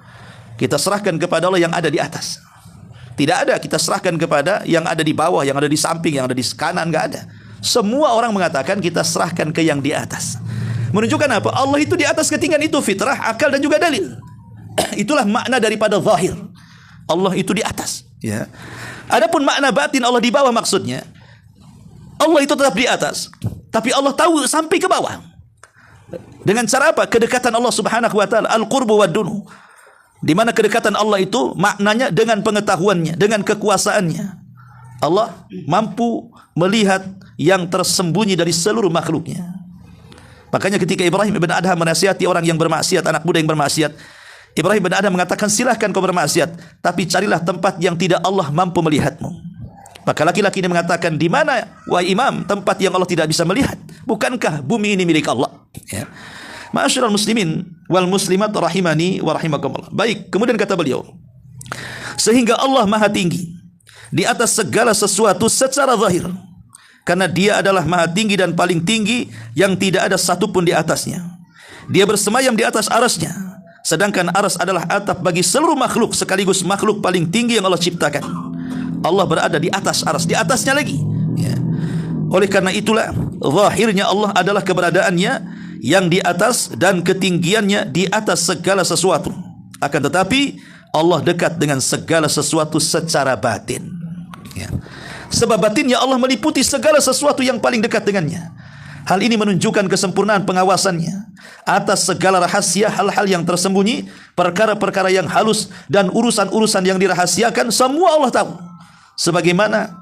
Kita serahkan kepada Allah yang ada di atas. Tidak ada kita serahkan kepada yang ada di bawah, yang ada di samping, yang ada di kanan, enggak ada. Semua orang mengatakan kita serahkan ke yang di atas. Menunjukkan apa? Allah itu di atas ketinggian, itu fitrah, akal dan juga dalil. Itulah makna daripada zahir. Allah itu di atas, ya. Adapun makna batin Allah di bawah, maksudnya Allah itu tetap di atas, tapi Allah tahu sampai ke bawah. Dengan cara apa? Kedekatan Allah Subhanahu wa taala, al-qurbu wad-dunu. Di mana kedekatan Allah itu maknanya dengan pengetahuannya, dengan kekuasaannya. Allah mampu melihat yang tersembunyi dari seluruh makhluknya. Makanya ketika Ibrahim bin Adham menasihati orang yang bermaksiat, anak muda yang bermaksiat, Ibrahim bin Adham mengatakan, silahkan kau bermaksiat, tapi carilah tempat yang tidak Allah mampu melihatmu. Maka laki-laki ini mengatakan, di mana, wahai imam, tempat yang Allah tidak bisa melihat? Bukankah bumi ini milik Allah? Ya. Ma'asyiral muslimin wal muslimat rahimani wa rahimakumullah. Baik, kemudian kata beliau, sehingga Allah maha tinggi di atas segala sesuatu secara zahir, karena dia adalah maha tinggi dan paling tinggi yang tidak ada satupun di atasnya. Dia bersemayam di atas arasnya, sedangkan aras adalah atap bagi seluruh makhluk, sekaligus makhluk paling tinggi yang Allah ciptakan. Allah berada di atas aras, di atasnya lagi, ya. Oleh karena itulah zahirnya Allah adalah keberadaannya yang di atas dan ketinggiannya di atas segala sesuatu. Akan tetapi Allah dekat dengan segala sesuatu secara batin, ya. Sebab batinnya Allah meliputi segala sesuatu yang paling dekat dengannya. Hal ini menunjukkan kesempurnaan pengawasannya atas segala rahasia, hal-hal yang tersembunyi, perkara-perkara yang halus, dan urusan-urusan yang dirahasiakan, semua Allah tahu. Sebagaimana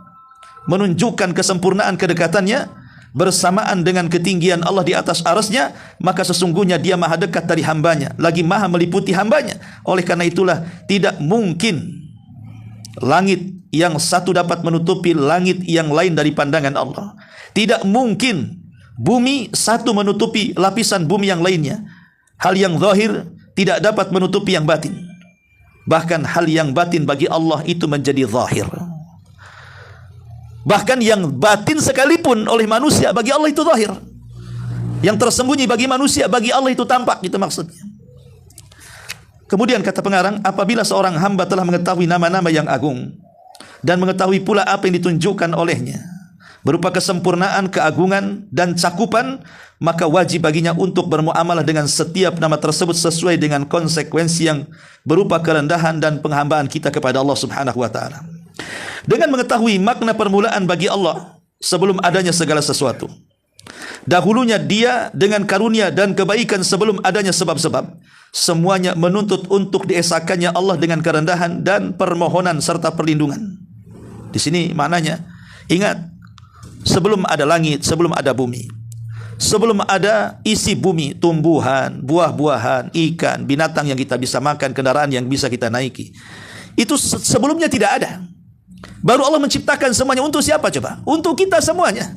menunjukkan kesempurnaan kedekatannya bersamaan dengan ketinggian Allah di atas arasnya, maka sesungguhnya dia maha dekat dari hambanya, lagi maha meliputi hambanya. Oleh karena itulah tidak mungkin langit yang satu dapat menutupi langit yang lain dari pandangan Allah. Tidak mungkin Bumi satu menutupi lapisan bumi yang lainnya. Hal yang zahir tidak dapat menutupi yang batin. Bahkan hal yang batin bagi Allah itu menjadi zahir. Bahkan yang batin sekalipun oleh manusia bagi Allah itu zahir. Yang tersembunyi bagi manusia bagi Allah itu tampak, itu maksudnya. Kemudian kata pengarang, apabila seorang hamba telah mengetahui nama-nama yang agung dan mengetahui pula apa yang ditunjukkan olehnya berupa kesempurnaan, keagungan dan cakupan, maka wajib baginya untuk bermuamalah dengan setiap nama tersebut sesuai dengan konsekuensi yang berupa kerendahan dan penghambaan kita kepada Allah Subhanahu wa taala. Dengan mengetahui makna permulaan bagi Allah sebelum adanya segala sesuatu. Dahulunya Dia dengan karunia dan kebaikan sebelum adanya sebab-sebab. Semuanya menuntut untuk diesakannya Allah dengan kerendahan dan permohonan serta perlindungan. Di sini maknanya, ingat, sebelum ada langit, sebelum ada bumi, sebelum ada isi bumi, tumbuhan, buah-buahan, ikan, binatang yang kita bisa makan, kendaraan yang bisa kita naiki, itu sebelumnya tidak ada. Baru Allah menciptakan semuanya. Untuk siapa coba? Untuk kita semuanya.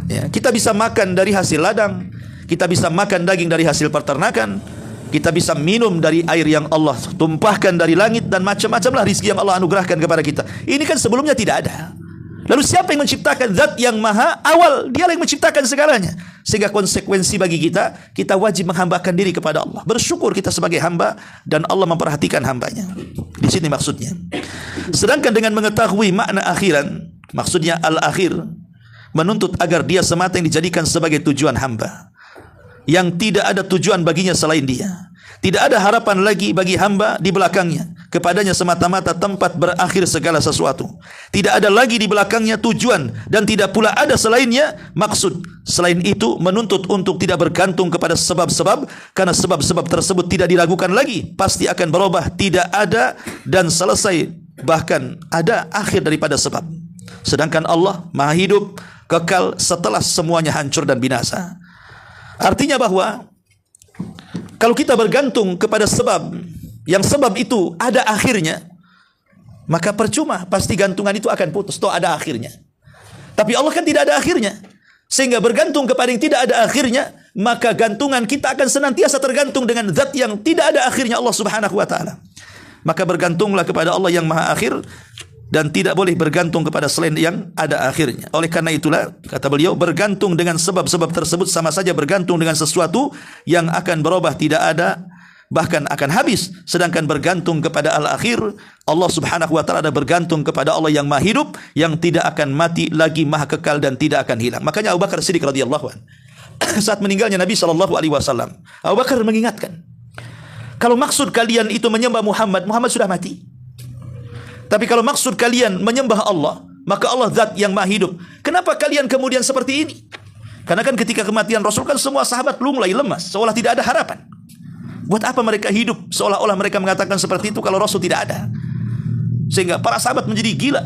Ya, kita bisa makan dari hasil ladang, kita bisa makan daging dari hasil peternakan, kita bisa minum dari air yang Allah tumpahkan dari langit, dan macam-macamlah rizki yang Allah anugerahkan kepada kita. Ini kan sebelumnya tidak ada. Lalu siapa yang menciptakan? Zat yang maha awal. Dialah yang menciptakan segalanya. Sehingga konsekuensi bagi kita, kita wajib menghambakan diri kepada Allah. Bersyukur kita sebagai hamba dan Allah memperhatikan hambanya. Di sini maksudnya. Sedangkan dengan mengetahui makna akhiran, maksudnya al-akhir, menuntut agar dia semata yang dijadikan sebagai tujuan hamba, yang tidak ada tujuan baginya selain dia. Tidak ada harapan lagi bagi hamba di belakangnya. Kepadanya semata-mata tempat berakhir segala sesuatu. Tidak ada lagi di belakangnya tujuan, dan tidak pula ada selainnya maksud. Selain itu menuntut untuk tidak bergantung kepada sebab-sebab, karena sebab-sebab tersebut tidak diragukan lagi, pasti akan berubah, tidak ada dan selesai, bahkan ada akhir daripada sebab. Sedangkan Allah Maha hidup, kekal setelah semuanya hancur dan binasa. Artinya bahwa kalau kita bergantung kepada sebab, yang sebab itu ada akhirnya, maka percuma, pasti gantungan itu akan putus, toh ada akhirnya. Tapi Allah kan tidak ada akhirnya, sehingga bergantung kepada yang tidak ada akhirnya, maka gantungan kita akan senantiasa tergantung dengan zat yang tidak ada akhirnya, Allah Subhanahu wa taala. Maka bergantunglah kepada Allah yang maha akhir, dan tidak boleh bergantung kepada selain yang ada akhirnya. Oleh karena itulah, kata beliau, bergantung dengan sebab-sebab tersebut sama saja bergantung dengan sesuatu yang akan berubah, tidak ada, bahkan akan habis. Sedangkan bergantung kepada al-akhir, Allah Subhanahu wa taala, bergantung kepada Allah yang maha hidup, yang tidak akan mati lagi, maha kekal dan tidak akan hilang. Makanya Abu Bakar Siddiq radhiyallahu anhu saat meninggalnya Nabi sallallahu alaihi wasallam, Abu Bakar mengingatkan, kalau maksud kalian itu menyembah Muhammad, Muhammad sudah mati. Tapi kalau maksud kalian menyembah Allah, maka Allah zat yang maha hidup. Kenapa kalian kemudian seperti ini? Karena kan ketika kematian Rasul kan semua sahabat mulai lemas, seolah tidak ada harapan. Buat apa mereka hidup seolah-olah mereka mengatakan seperti itu kalau Rasul tidak ada? Sehingga para sahabat menjadi gila.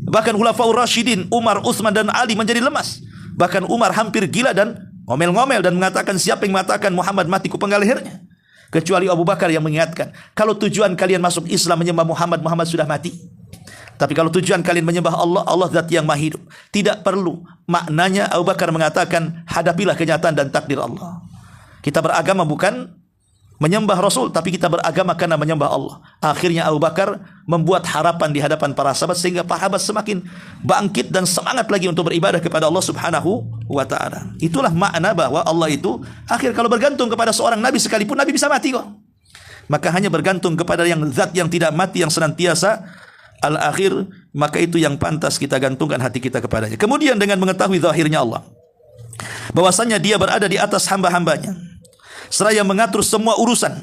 Bahkan Khulafaur Rasyidin, Umar, Utsman dan Ali menjadi lemas. Bahkan Umar hampir gila dan ngomel-ngomel dan mengatakan, siapa yang mengatakan Muhammad mati, ku penggal lehernya. Kecuali Abu Bakar yang mengingatkan, kalau tujuan kalian masuk Islam menyembah Muhammad, Muhammad sudah mati. Tapi kalau tujuan kalian menyembah Allah, Allah zat yang maha hidup. Tidak perlu. Maknanya Abu Bakar mengatakan, hadapilah kenyataan dan takdir Allah. Kita beragama bukan menyembah Rasul, tapi kita beragama karena menyembah Allah. Akhirnya Abu Bakar membuat harapan di hadapan para sahabat, sehingga para sahabat semakin bangkit dan semangat lagi untuk beribadah kepada Allah Subhanahu wa ta'ala. Itulah makna bahwa Allah itu akhir. Kalau bergantung kepada seorang Nabi sekalipun, Nabi bisa mati kok. Maka hanya bergantung kepada yang zat yang tidak mati, yang senantiasa al-akhir, maka itu yang pantas kita gantungkan hati kita kepadanya. Kemudian dengan mengetahui zahirnya Allah, bahwasanya dia berada di atas hamba-hambanya, seraya mengatur semua urusan,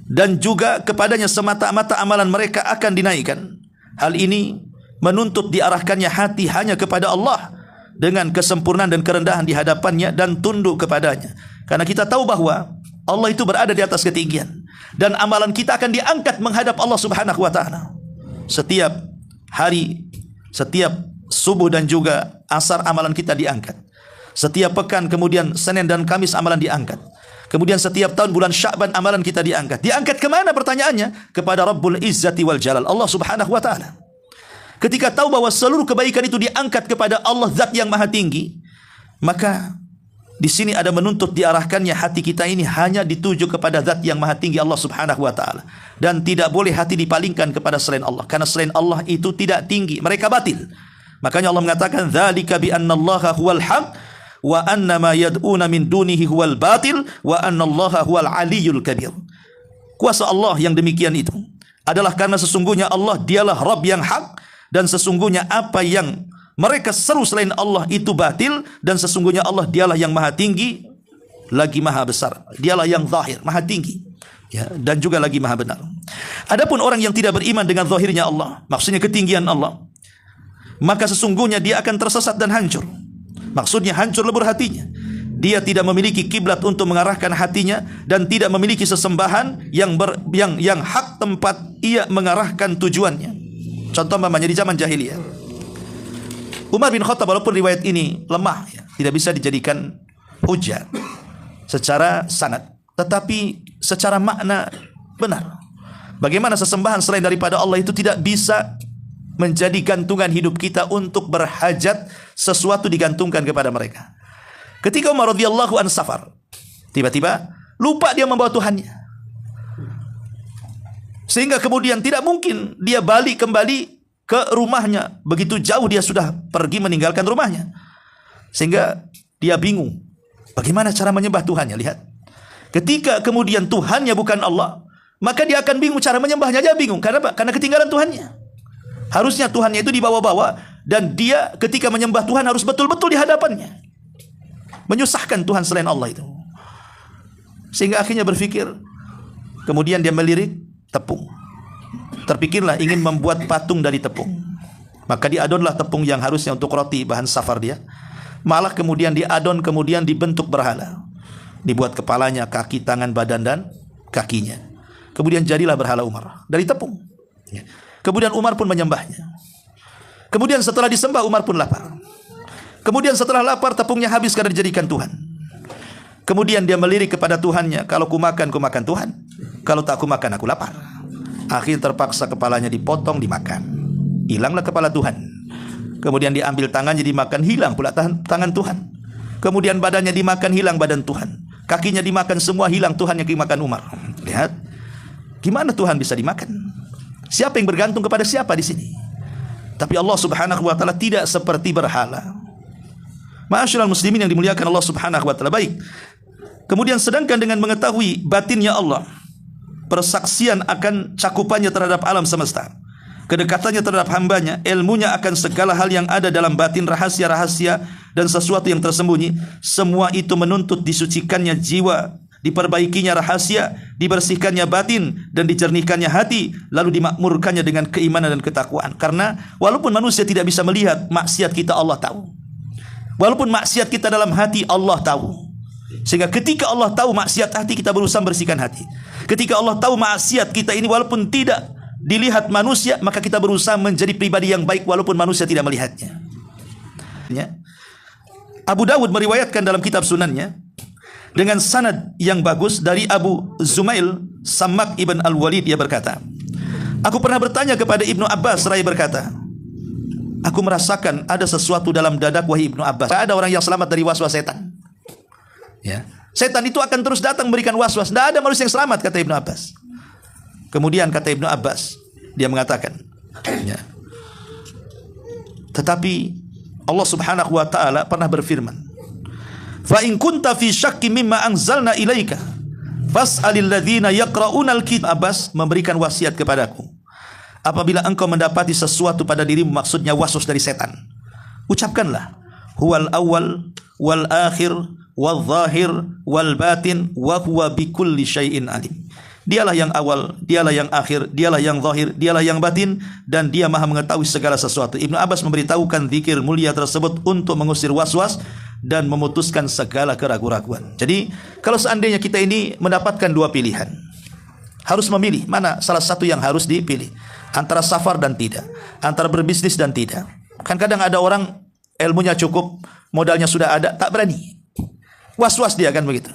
dan juga kepadanya semata-mata amalan mereka akan dinaikkan. Hal ini menuntut diarahkannya hati hanya kepada Allah, dengan kesempurnaan dan kerendahan di hadapannya dan tunduk kepadanya. Karena kita tahu bahwa Allah itu berada di atas ketinggian, dan amalan kita akan diangkat menghadap Allah Subhanahu wa ta'ala. Setiap hari, setiap subuh dan juga asar amalan kita diangkat. Setiap pekan, kemudian Senin dan Kamis amalan diangkat. Kemudian setiap tahun bulan Sya'ban amalan kita diangkat. Diangkat kemana pertanyaannya? Kepada Rabbul Izzati wal Jalal, Allah Subhanahu wa ta'ala. Ketika tahu bahwa seluruh kebaikan itu diangkat kepada Allah zat yang maha tinggi, maka Di sini ada menuntut diarahkannya hati kita ini hanya dituju kepada zat yang maha tinggi Allah subhanahu wa ta'ala. Dan tidak boleh hati dipalingkan kepada selain Allah. Karena selain Allah itu tidak tinggi, mereka batil. Makanya Allah mengatakan, dzalika bi annallaha huwal haq wa anna ma yad'una min dunihi huwal batil wa annallaha huwal aliyyul kabir. Kuasa Allah yang demikian itu adalah karena sesungguhnya Allah dialah Rabb yang hak, dan sesungguhnya apa yang mereka seru selain Allah itu batil, dan sesungguhnya Allah dialah yang maha tinggi lagi maha besar. Dialah yang zahir, maha tinggi, ya, dan juga lagi maha benar. Adapun orang yang tidak beriman dengan zahirnya Allah, maksudnya ketinggian Allah, maka sesungguhnya dia akan tersesat dan hancur. Maksudnya hancur lebur hatinya. Dia tidak memiliki kiblat untuk mengarahkan hatinya, dan tidak memiliki sesembahan yang hak tempat ia mengarahkan tujuannya. Contoh umpamanya di zaman jahiliyah, Umar bin Khattab, walaupun riwayat ini lemah, ya, tidak bisa dijadikan hujah secara sanad, tetapi secara makna benar. Bagaimana sesembahan selain daripada Allah itu tidak bisa menjadi gantungan hidup kita untuk berhajat sesuatu digantungkan kepada mereka. Ketika Umar radhiyallahu an safar, tiba-tiba lupa dia membawa Tuhannya, sehingga kemudian tidak mungkin dia balik kembali ke rumahnya. Begitu jauh dia sudah pergi meninggalkan rumahnya, sehingga dia bingung bagaimana cara menyembah Tuhannya. Lihat, ketika kemudian Tuhannya bukan Allah, maka dia akan bingung cara menyembahnya. Dia bingung karena apa? Karena ketinggalan Tuhannya. Harusnya Tuhannya itu dibawa-bawa, dan dia ketika menyembah Tuhan harus betul-betul di hadapannya. Menyusahkan Tuhan selain Allah itu, sehingga akhirnya berpikir, kemudian dia melirik tepung. Terpikirlah ingin membuat patung dari tepung. Maka diadonlah tepung yang harusnya untuk roti, bahan safar dia, malah kemudian diadon, kemudian dibentuk berhala. Dibuat kepalanya, kaki, tangan, badan, dan kakinya. Kemudian jadilah berhala Umar dari tepung. Kemudian Umar pun menyembahnya. Kemudian setelah disembah, Umar pun lapar. Kemudian setelah lapar, tepungnya habis karena dijadikan Tuhan. Kemudian dia melirik kepada Tuhannya, kalau ku makan Tuhan, kalau tak ku makan aku lapar. Akhir terpaksa kepalanya dipotong, dimakan. Hilanglah kepala Tuhan. Kemudian diambil tangannya dimakan, hilang pula tangan Tuhan. Kemudian badannya dimakan, hilang badan Tuhan. Kakinya dimakan, semua hilang Tuhan yang dimakan Umar. Lihat, gimana Tuhan bisa dimakan? Siapa yang bergantung kepada siapa di sini? Tapi Allah subhanahu wa ta'ala tidak seperti berhala. Ma'asyiral muslimin yang dimuliakan Allah subhanahu wa ta'ala. Baik, kemudian sedangkan dengan mengetahui batinnya Allah, persaksian akan cakupannya terhadap alam semesta, kedekatannya terhadap hambanya, ilmunya akan segala hal yang ada dalam batin, rahasia-rahasia dan sesuatu yang tersembunyi, semua itu menuntut disucikannya jiwa, diperbaikinya rahasia, dibersihkannya batin, dan dijernihkannya hati, lalu dimakmurkannya dengan keimanan dan ketakwaan. Karena walaupun manusia tidak bisa melihat maksiat kita, Allah tahu. Walaupun maksiat kita dalam hati, Allah tahu. Sehingga ketika Allah tahu maksiat hati, kita berusaha bersihkan hati. Ketika Allah tahu maksiat kita ini walaupun tidak dilihat manusia, maka kita berusaha menjadi pribadi yang baik walaupun manusia tidak melihatnya. Abu Dawud meriwayatkan dalam kitab sunannya dengan sanad yang bagus dari Abu Zumail Sammak ibn al-Walid, dia berkata, aku pernah bertanya kepada Ibnu Abbas, seraya berkata, aku merasakan ada sesuatu dalam dadaku, wahai Ibnu Abbas. Ada orang yang selamat dari waswas setan. Ya, setan itu akan terus datang memberikan waswas. Tidak ada manusia yang selamat, kata Ibnu Abbas. Kemudian kata Ibnu Abbas, dia mengatakan, ya, tetapi Allah subhanahu wa ta'ala pernah berfirman, fa in kunta fi syakki mimma anzalna ilaika fas'alil ladzina yaqra'una al-kitab. Abbas memberikan wasiat kepadaku, apabila engkau mendapati sesuatu pada dirimu, maksudnya waswas dari setan, ucapkanlah huwal awwal wal akhir wal zahir wal batin wa huwa bikulli syai'in alim. Dialah yang awal, dialah yang akhir, dialah yang zahir, dialah yang batin, dan dia maha mengetahui segala sesuatu. Ibnu Abbas memberitahukan zikir mulia tersebut untuk mengusir waswas dan memutuskan segala keraguan-raguan. Jadi kalau seandainya kita ini mendapatkan dua pilihan, harus memilih mana salah satu yang harus dipilih, antara safar dan tidak, antara berbisnis dan tidak. Kan kadang ada orang ilmunya cukup, modalnya sudah ada, tak berani, was-was dia kan begitu.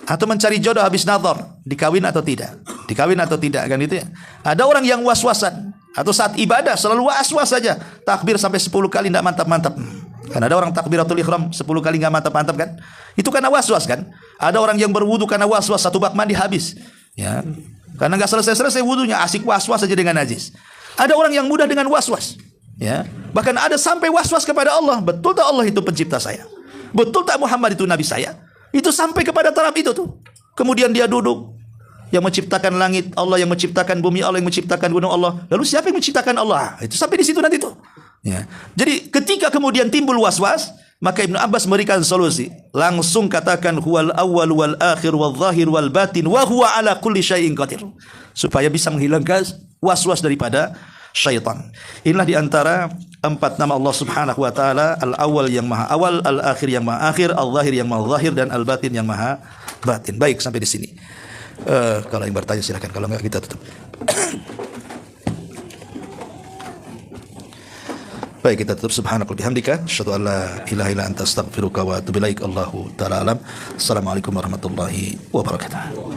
Atau mencari jodoh habis nazar, dikawin atau tidak, dikawin atau tidak, kan gitu ya. Ada orang yang was-wasan, atau saat ibadah selalu was-was saja, takbir sampai 10 kali tidak mantap-mantap. Kan ada orang takbiratul ihram 10 kali enggak mantap-mantap kan? Itu karena waswas kan? Ada orang yang berwudu karena waswas, satu bak mandi habis. Ya. Karena enggak selesai-selesai wudunya, asik waswas saja dengan najis. Ada orang yang mudah dengan waswas. Ya. Bahkan ada sampai waswas kepada Allah. Betul tak Allah itu pencipta saya? Betul tak Muhammad itu nabi saya? Itu sampai kepada taraf itu tuh. Kemudian dia duduk. Yang menciptakan langit Allah, yang menciptakan bumi Allah, yang menciptakan gunung Allah. Lalu siapa yang menciptakan Allah? Itu sampai di situ nanti tuh. Ya. Jadi ketika kemudian timbul was-was, maka Ibnu Abbas memberikan solusi. Langsung katakan huwal awwal wal akhir wal zahir wal batin wa huwa ala kulli syai'in qadir. Supaya bisa menghilangkan was-was daripada syaitan. Inilah di antara 4 nama Allah Subhanahu wa taala, al-awwal yang maha awal, al-akhir yang maha akhir, al-zahir yang maha zahir, dan al-batin yang maha batin. Baik, sampai di sini. Kalau yang bertanya silakan, kalau enggak kita tutup. Baik, kita tutup. Subhanakallahumma bihamdika asyhadu an la ilaha illa anta astaghfiruka wa atubu ilaik. Allahu taala alam. Assalamualaikum warahmatullahi wabarakatuh.